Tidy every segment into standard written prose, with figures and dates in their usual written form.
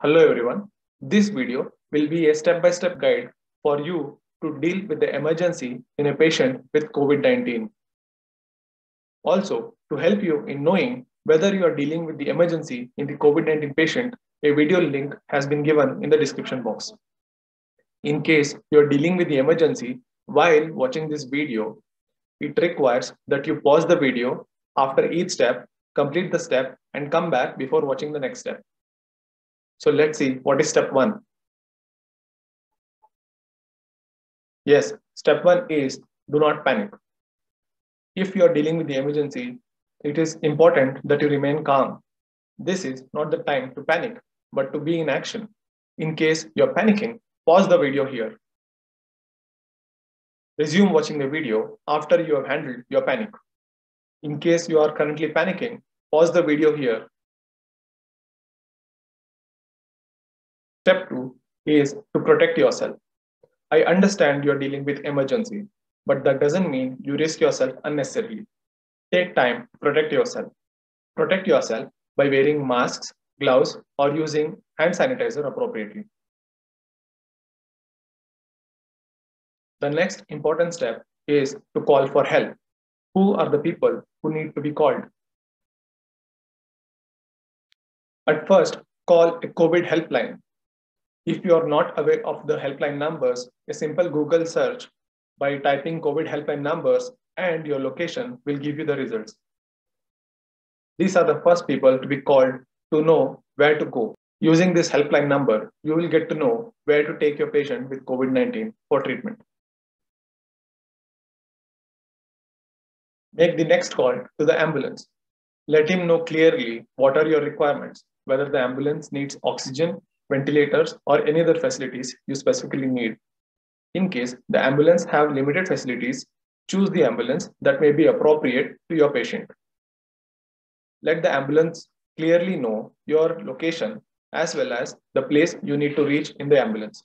Hello everyone. This video will be a step-by-step guide for you to deal with the emergency in a patient with COVID-19. Also, to help you in knowing whether you are dealing with the emergency in the COVID-19 patient, a video link has been given in the description box. In case you are dealing with the emergency while watching this video, it requires that you pause the video after each step, complete the step, and come back before watching the next step. So let's see what is step 1. Yes, step 1 is do not panic. If you are dealing with the emergency, it is important that you remain calm. This is not the time to panic, but to be in action. In case you are panicking, pause the video here. Resume watching the video after you have handled your panic. In case you are currently panicking, pause the video here. Step 2 is to protect yourself. I understand you are dealing with emergency, but that doesn't mean you risk yourself unnecessarily. Take time to protect yourself. Protect yourself by wearing masks, gloves, or using hand sanitizer appropriately. The next important step is to call for help. Who are the people who need to be called? At first, call a COVID helpline. If you are not aware of the helpline numbers, a simple Google search by typing COVID helpline numbers and your location will give you the results. These are the first people to be called to know where to go. Using this helpline number, you will get to know where to take your patient with COVID-19 for treatment. Make the next call to the ambulance. Let him know clearly what are your requirements, whether the ambulance needs oxygen, ventilators, or any other facilities you specifically need. In case the ambulance have limited facilities, choose the ambulance that may be appropriate to your patient. Let the ambulance clearly know your location as well as the place you need to reach in the ambulance.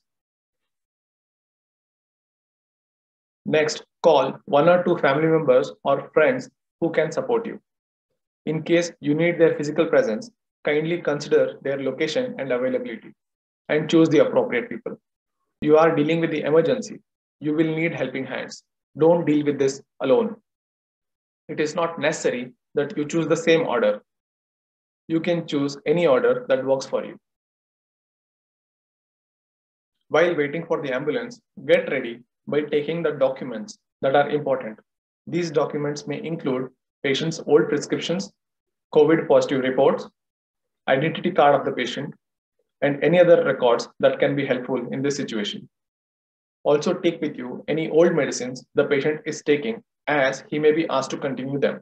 Next, call 1 or 2 family members or friends who can support you. In case you need their physical presence, kindly consider their location and availability and choose the appropriate people. You are dealing with the emergency. You will need helping hands. Don't deal with this alone. It is not necessary that you choose the same order. You can choose any order that works for you. While waiting for the ambulance, get ready by taking the documents that are important. These documents may include patient's old prescriptions, COVID positive reports, identity card of the patient, and any other records that can be helpful in this situation. Also take with you any old medicines the patient is taking, as he may be asked to continue them.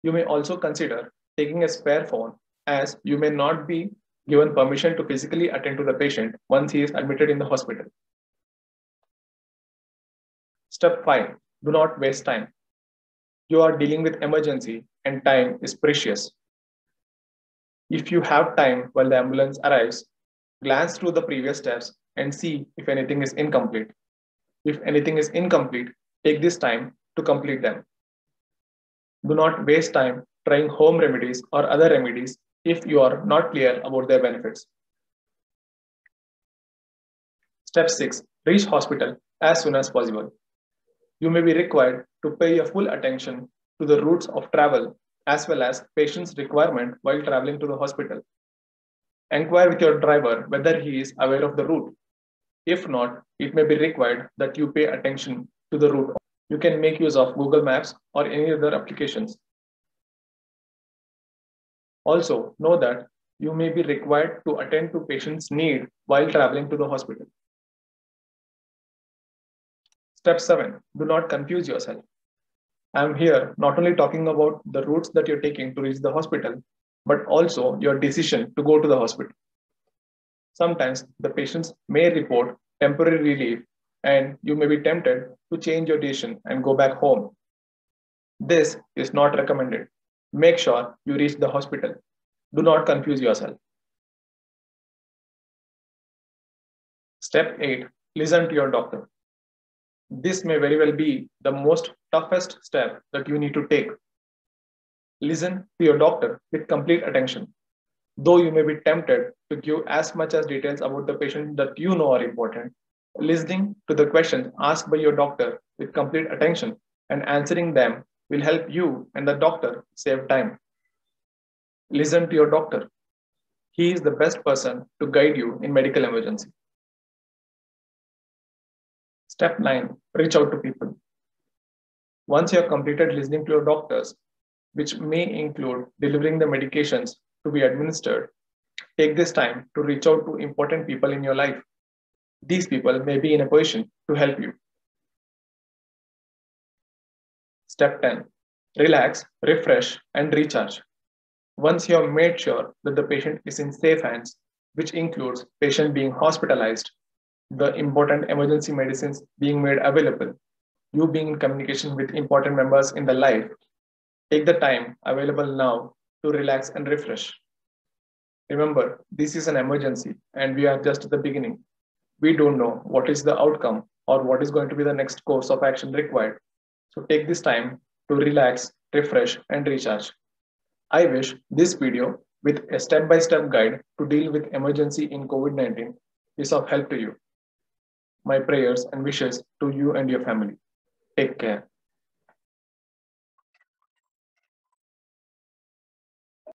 You may also consider taking a spare phone, as you may not be given permission to physically attend to the patient once he is admitted in the hospital. Step 5. Do not waste time. You are dealing with emergency and time is precious. If you have time while the ambulance arrives, glance through the previous steps and see if anything is incomplete. If anything is incomplete, take this time to complete them. Do not waste time trying home remedies or other remedies if you are not clear about their benefits. Step 6. Reach hospital as soon as possible. You may be required to pay your full attention to the routes of travel as well as patient's requirement while traveling to the hospital. Inquire with your driver whether he is aware of the route. If not, it may be required that you pay attention to the route. You can make use of Google Maps or any other applications. Also, know that you may be required to attend to patient's need while traveling to the hospital. Step 7. Do not confuse yourself. I am here not only talking about the routes that you're taking to reach the hospital, but also your decision to go to the hospital. Sometimes the patients may report temporary relief and you may be tempted to change your decision and go back home. This is not recommended. Make sure you reach the hospital. Do not confuse yourself. Step 8. Listen to your doctor. This may very well be the most toughest step that you need to take. Listen to your doctor with complete attention. Though you may be tempted to give as much as details about the patient that you know are important, listening to the questions asked by your doctor with complete attention and answering them will help you and the doctor save time. Listen to your doctor. He is the best person to guide you in medical emergency. Step 9. Reach out to people. Once you have completed listening to your doctors, which may include delivering the medications to be administered, take this time to reach out to important people in your life. These people may be in a position to help you. Step 10. Relax, refresh, and recharge. Once you have made sure that the patient is in safe hands, which includes patient being hospitalized, the important emergency medicines being made available, you being in communication with important members in the life, take the time available now to relax and refresh. Remember, this is an emergency and we are just at the beginning. We don't know what is the outcome or what is going to be the next course of action required. So take this time to relax, refresh, and recharge. I wish this video with a step-by-step guide to deal with emergency in COVID-19 is of help to you. My prayers and wishes to you and your family. Take care.